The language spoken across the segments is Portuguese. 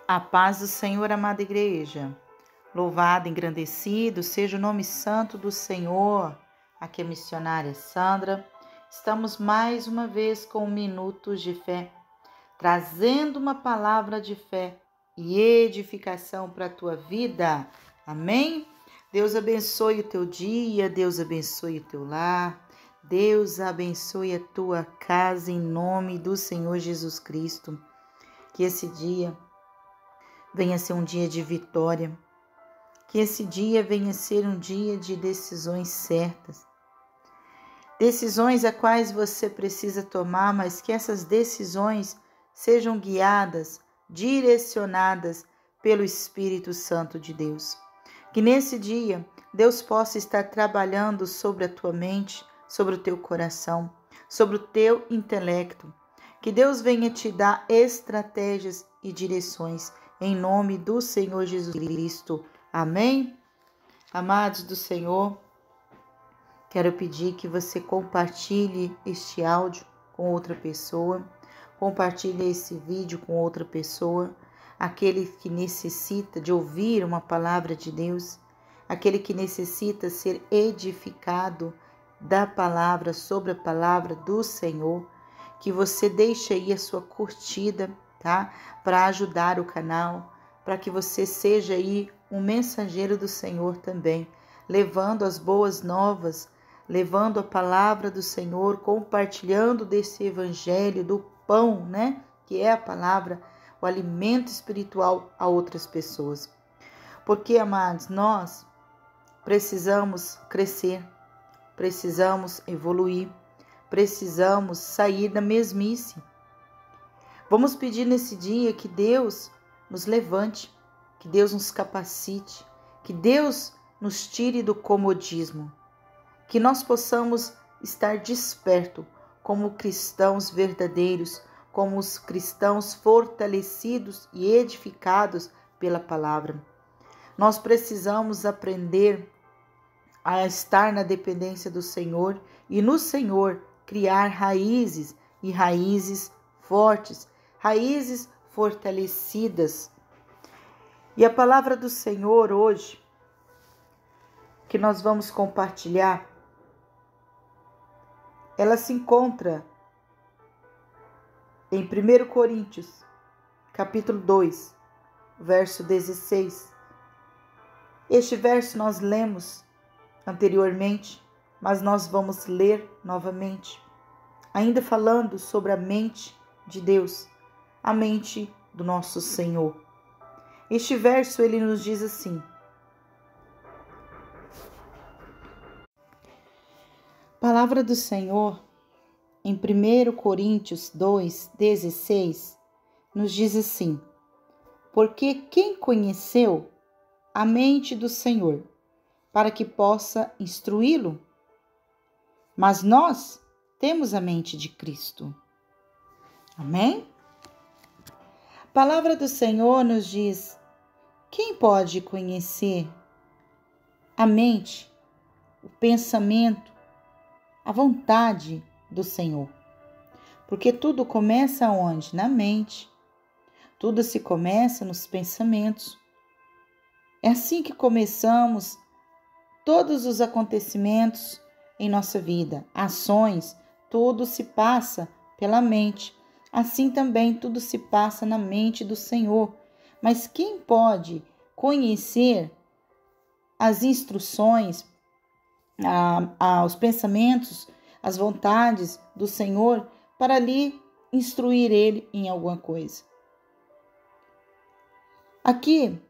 A paz do Senhor, amada igreja. Louvado, engrandecido seja o nome santo do Senhor. Aqui é a missionária Sandra. Estamos mais uma vez com Minutos de Fé, trazendo uma palavra de fé e edificação para a tua vida. Amém? Deus abençoe o teu dia, Deus abençoe o teu lar, Deus abençoe a tua casa em nome do Senhor Jesus Cristo. Que esse dia venha ser um dia de vitória, que esse dia venha ser um dia de decisões certas, decisões a quais você precisa tomar, mas que essas decisões sejam guiadas, direcionadas pelo Espírito Santo de Deus. Que nesse dia Deus possa estar trabalhando sobre a tua mente, sobre o teu coração, sobre o teu intelecto. Que Deus venha te dar estratégias e direções em nome do Senhor Jesus Cristo. Amém? Amados do Senhor, quero pedir que você compartilhe este áudio com outra pessoa, compartilhe esse vídeo com outra pessoa, aquele que necessita de ouvir uma palavra de Deus, aquele que necessita ser edificado da palavra, sobre a palavra do Senhor, que você deixe aí a sua curtida, tá? Para ajudar o canal, para que você seja aí um mensageiro do Senhor também, levando as boas novas, levando a palavra do Senhor, compartilhando desse evangelho, do pão, né? Que é a palavra, o alimento espiritual a outras pessoas. Porque, amados, nós precisamos crescer, precisamos evoluir, precisamos sair da mesmice. Vamos pedir nesse dia que Deus nos levante, que Deus nos capacite, que Deus nos tire do comodismo, que nós possamos estar despertos como cristãos verdadeiros, como os cristãos fortalecidos e edificados pela palavra. Nós precisamos aprender a estar na dependência do Senhor e no Senhor criar raízes e raízes fortes, raízes fortalecidas. E a palavra do Senhor hoje, que nós vamos compartilhar, ela se encontra em 1 Coríntios, capítulo 2, verso 16. Este verso nós lemos anteriormente, mas nós vamos ler novamente, ainda falando sobre a mente de Deus, a mente do nosso Senhor. Este verso ele nos diz assim: Palavra do Senhor em 1 Coríntios 2, 16, nos diz assim: Porque quem conheceu a mente do Senhor, para que possa instruí-lo? Mas nós temos a mente de Cristo. Amém? A palavra do Senhor nos diz: quem pode conhecer a mente, o pensamento, a vontade do Senhor? Porque tudo começa onde? Na mente. Tudo se começa nos pensamentos. É assim que começamos todos os acontecimentos em nossa vida, ações, tudo se passa pela mente. Assim também tudo se passa na mente do Senhor. Mas quem pode conhecer as instruções, os pensamentos, as vontades do Senhor para lhe instruir ele em alguma coisa? Aqui,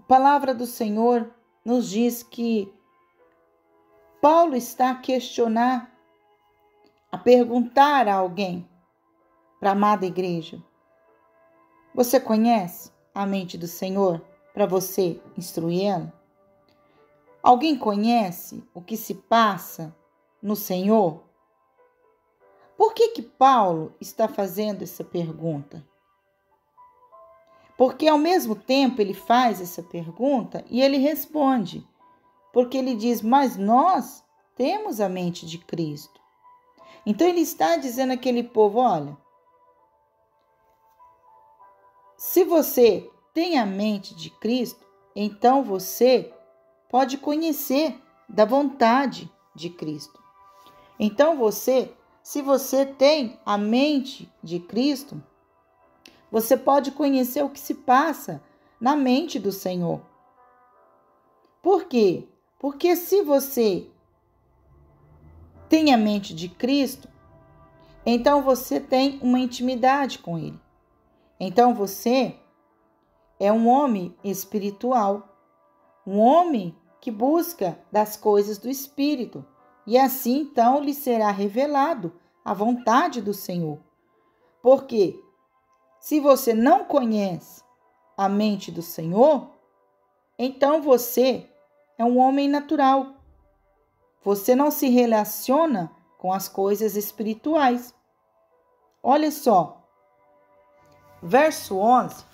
a palavra do Senhor nos diz que Paulo está a questionar, a perguntar a alguém, para a amada igreja: você conhece a mente do Senhor para você instruir ela? Alguém conhece o que se passa no Senhor? Por que Paulo está fazendo essa pergunta? Porque ao mesmo tempo ele faz essa pergunta e ele responde. Porque ele diz: mas nós temos a mente de Cristo. Então ele está dizendo àquele povo: olha, se você tem a mente de Cristo, então você pode conhecer da vontade de Cristo. Então se você tem a mente de Cristo, você pode conhecer o que se passa na mente do Senhor. Por quê? Porque se você tem a mente de Cristo, então você tem uma intimidade com Ele. Então você é um homem espiritual, um homem que busca das coisas do Espírito. E assim então lhe será revelado a vontade do Senhor. Porque se você não conhece a mente do Senhor, então você é um homem natural. Você não se relaciona com as coisas espirituais. Olha só, verso 11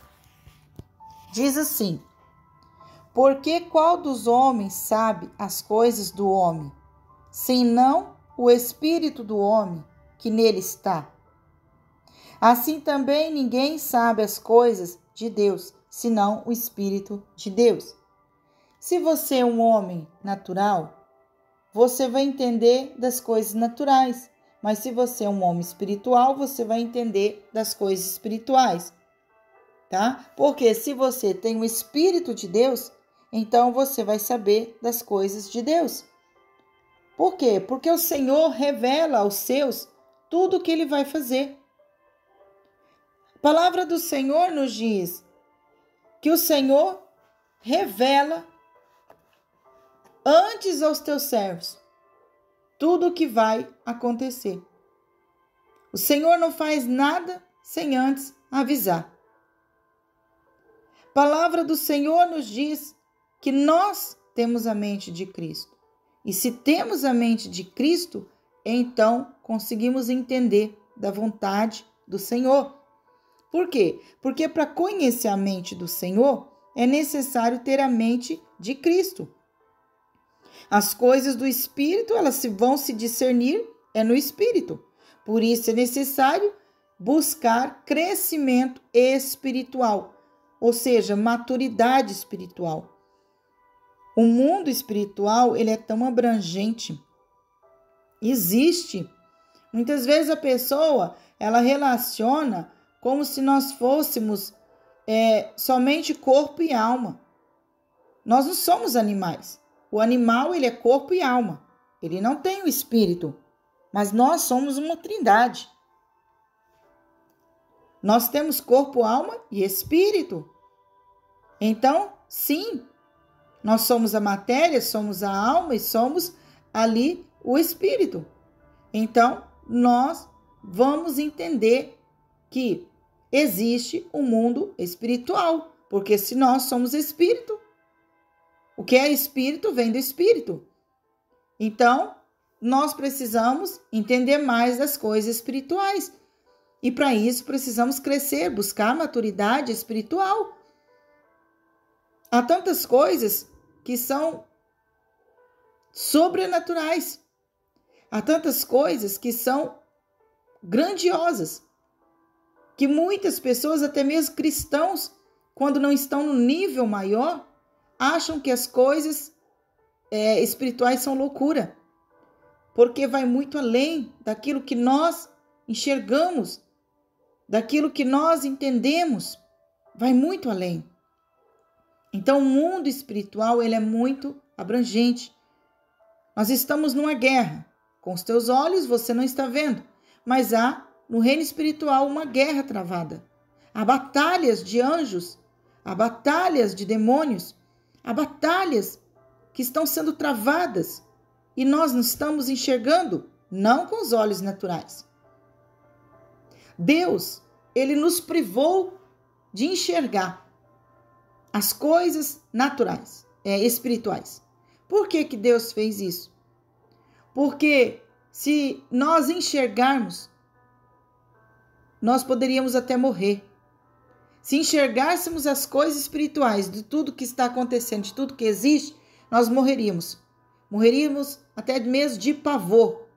diz assim: porque qual dos homens sabe as coisas do homem, senão o espírito do homem que nele está? Assim também ninguém sabe as coisas de Deus, senão o Espírito de Deus. Se você é um homem natural, você vai entender das coisas naturais. Mas se você é um homem espiritual, você vai entender das coisas espirituais. Tá? Porque se você tem o Espírito de Deus, então você vai saber das coisas de Deus. Por quê? Porque o Senhor revela aos seus tudo o que Ele vai fazer. A palavra do Senhor nos diz que o Senhor revela antes aos teus servos tudo o que vai acontecer. O Senhor não faz nada sem antes avisar. A palavra do Senhor nos diz que nós temos a mente de Cristo. E se temos a mente de Cristo, então conseguimos entender da vontade do Senhor. Por quê? Porque para conhecer a mente do Senhor, é necessário ter a mente de Cristo. As coisas do Espírito, elas vão se discernir no Espírito. Por isso é necessário buscar crescimento espiritual, ou seja, maturidade espiritual. O mundo espiritual, ele é tão abrangente. Existe. Muitas vezes a pessoa, ela relaciona como se nós fôssemos somente corpo e alma. Nós não somos animais. O animal, ele é corpo e alma. Ele não tem o espírito. Mas nós somos uma trindade. Nós temos corpo, alma e espírito. Então, sim, nós somos a matéria, somos a alma e somos ali o espírito. Então, nós vamos entender que existe um mundo espiritual. Porque se nós somos espírito, o que é espírito vem do espírito. Então, nós precisamos entender mais das coisas espirituais. E para isso precisamos crescer, buscar maturidade espiritual. Há tantas coisas que são sobrenaturais. Há tantas coisas que são grandiosas. Que muitas pessoas, até mesmo cristãos, quando não estão no nível maior, acham que as coisas espirituais são loucura. Porque vai muito além daquilo que nós enxergamos, daquilo que nós entendemos. Vai muito além. Então, o mundo espiritual, ele é muito abrangente. Nós estamos numa guerra. Com os teus olhos, você não está vendo. Mas há, no reino espiritual, uma guerra travada. Há batalhas de anjos. Há batalhas de demônios. Há batalhas que estão sendo travadas. E nós não estamos enxergando, não com os olhos naturais. Deus, ele nos privou de enxergar as coisas naturais, espirituais. Por que Deus fez isso? Porque se nós enxergarmos, nós poderíamos até morrer. Se enxergássemos as coisas espirituais de tudo que está acontecendo, de tudo que existe, nós morreríamos. Morreríamos até mesmo de pavor.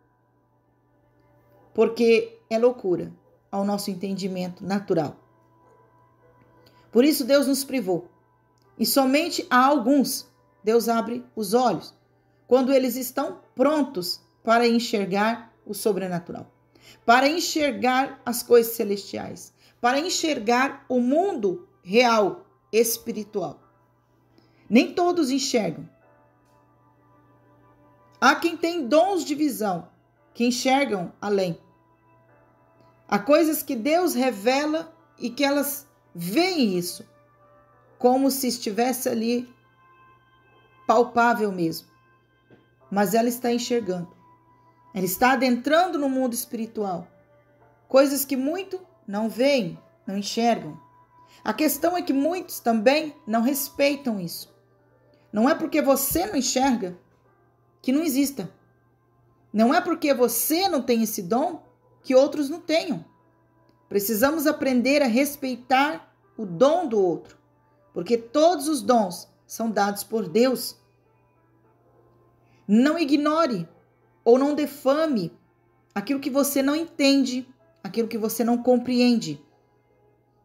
Porque é loucura ao nosso entendimento natural. Por isso Deus nos privou. E somente a alguns Deus abre os olhos, quando eles estão prontos para enxergar o sobrenatural, para enxergar as coisas celestiais, para enxergar o mundo real, espiritual. Nem todos enxergam. Há quem tem dons de visão, que enxergam além. Há coisas que Deus revela e que elas veem isso, como se estivesse ali palpável mesmo. Mas ela está enxergando. Ela está adentrando no mundo espiritual. Coisas que muitos não veem, não enxergam. A questão é que muitos também não respeitam isso. Não é porque você não enxerga que não exista. Não é porque você não tem esse dom que outros não tenham. Precisamos aprender a respeitar o dom do outro, porque todos os dons são dados por Deus. Não ignore ou não defame aquilo que você não entende, aquilo que você não compreende.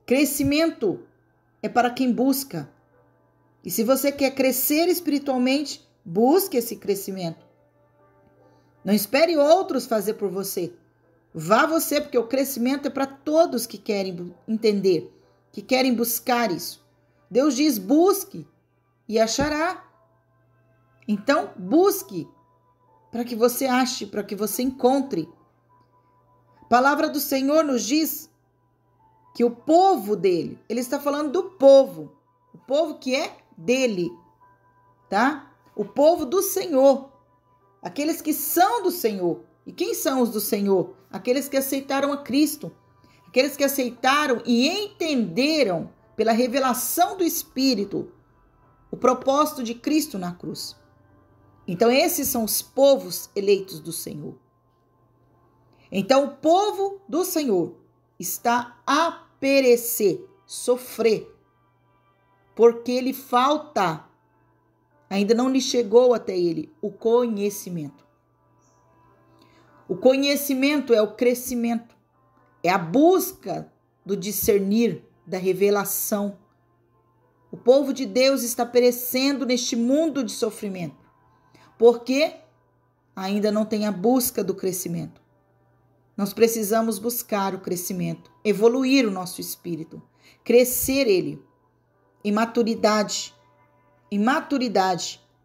Crescimento é para quem busca. E se você quer crescer espiritualmente, busque esse crescimento. Não espere outros fazer por você. Vá você, porque o crescimento é para todos que querem entender, que querem buscar isso. Deus diz: busque e achará. Então, busque para que você ache, para que você encontre. A palavra do Senhor nos diz que o povo dele, ele está falando do povo, o povo que é dele, tá? O povo do Senhor, aqueles que são do Senhor. E quem são os do Senhor? Aqueles que aceitaram a Cristo, aqueles que aceitaram e entenderam pela revelação do Espírito o propósito de Cristo na cruz. Então esses são os povos eleitos do Senhor. Então o povo do Senhor está a perecer, sofrer, porque lhe falta, ainda não lhe chegou até ele, o conhecimento. O conhecimento é o crescimento, é a busca do discernir, da revelação. O povo de Deus está perecendo neste mundo de sofrimento, porque ainda não tem a busca do crescimento. Nós precisamos buscar o crescimento, evoluir o nosso espírito, crescer ele em maturidade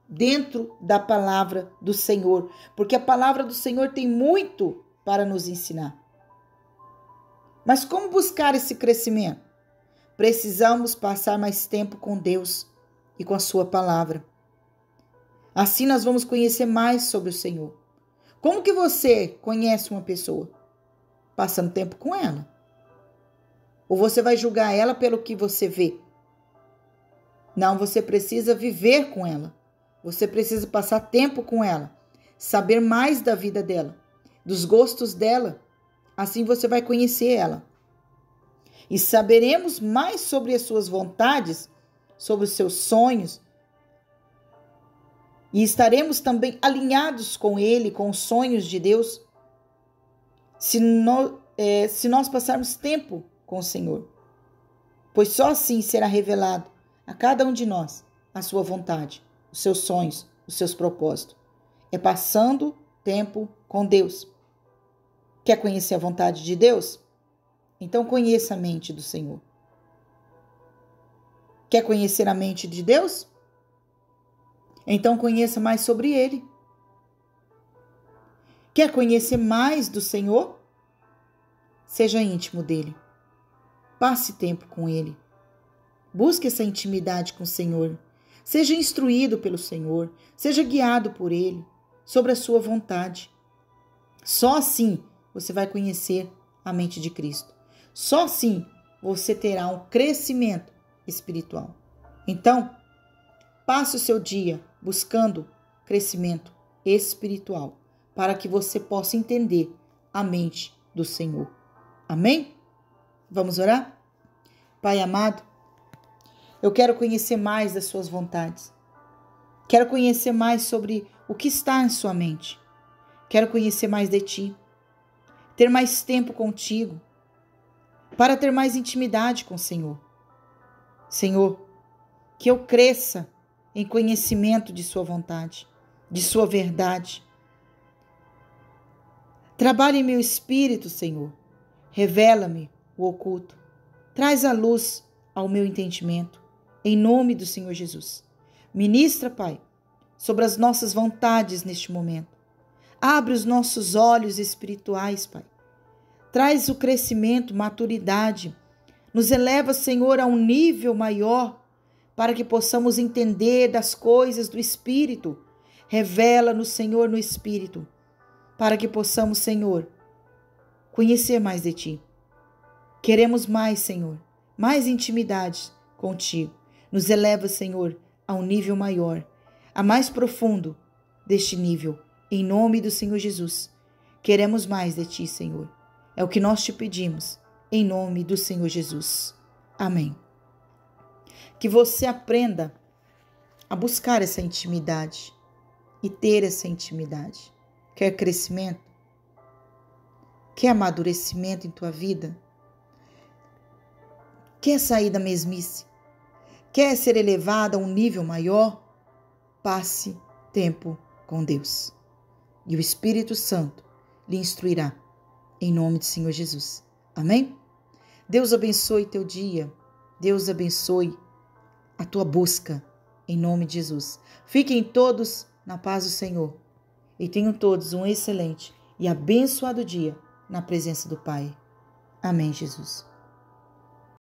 dentro da palavra do Senhor, porque a palavra do Senhor tem muito para nos ensinar. Mas como buscar esse crescimento? Precisamos passar mais tempo com Deus e com a sua palavra. Assim nós vamos conhecer mais sobre o Senhor. Como que você conhece uma pessoa? Passando tempo com ela. Ou você vai julgar ela pelo que você vê? Não, você precisa viver com ela. Você precisa passar tempo com ela, saber mais da vida dela, dos gostos dela. Assim você vai conhecer ela. E saberemos mais sobre as suas vontades, sobre os seus sonhos. E estaremos também alinhados com ele, com os sonhos de Deus, se nós passarmos tempo com o Senhor. Pois só assim será revelado a cada um de nós a sua vontade, os seus sonhos, os seus propósitos. É passando tempo com Deus. Quer conhecer a vontade de Deus? Então conheça a mente do Senhor. Quer conhecer a mente de Deus? Então conheça mais sobre Ele. Quer conhecer mais do Senhor? Seja íntimo dele. Passe tempo com Ele. Busque essa intimidade com o Senhor. Seja instruído pelo Senhor. Seja guiado por Ele sobre a sua vontade. Só assim você vai conhecer a mente de Cristo. Só assim você terá um crescimento espiritual. Então, passe o seu dia buscando crescimento espiritual para que você possa entender a mente do Senhor. Amém? Vamos orar? Pai amado, eu quero conhecer mais das suas vontades. Quero conhecer mais sobre o que está em sua mente. Quero conhecer mais de ti. Ter mais tempo contigo. Para ter mais intimidade com o Senhor. Senhor, que eu cresça em conhecimento de sua vontade, de sua verdade. Trabalhe em meu espírito, Senhor. Revela-me o oculto. Traz a luz ao meu entendimento, em nome do Senhor Jesus. Ministra, Pai, sobre as nossas vontades neste momento. Abre os nossos olhos espirituais, Pai. Traz o crescimento, maturidade. Nos eleva, Senhor, a um nível maior para que possamos entender das coisas do Espírito. Revela-nos, Senhor, no Espírito, para que possamos, Senhor, conhecer mais de Ti. Queremos mais, Senhor, mais intimidade contigo. Nos eleva, Senhor, a um nível maior, a mais profundo deste nível. Em nome do Senhor Jesus, queremos mais de Ti, Senhor. É o que nós te pedimos, em nome do Senhor Jesus. Amém. Que você aprenda a buscar essa intimidade e ter essa intimidade. Quer crescimento? Quer amadurecimento em tua vida? Quer sair da mesmice? Quer ser elevado a um nível maior? Passe tempo com Deus. E o Espírito Santo lhe instruirá, em nome do Senhor Jesus. Amém? Deus abençoe teu dia. Deus abençoe a tua busca, em nome de Jesus. Fiquem todos na paz do Senhor e tenham todos um excelente e abençoado dia na presença do Pai. Amém, Jesus.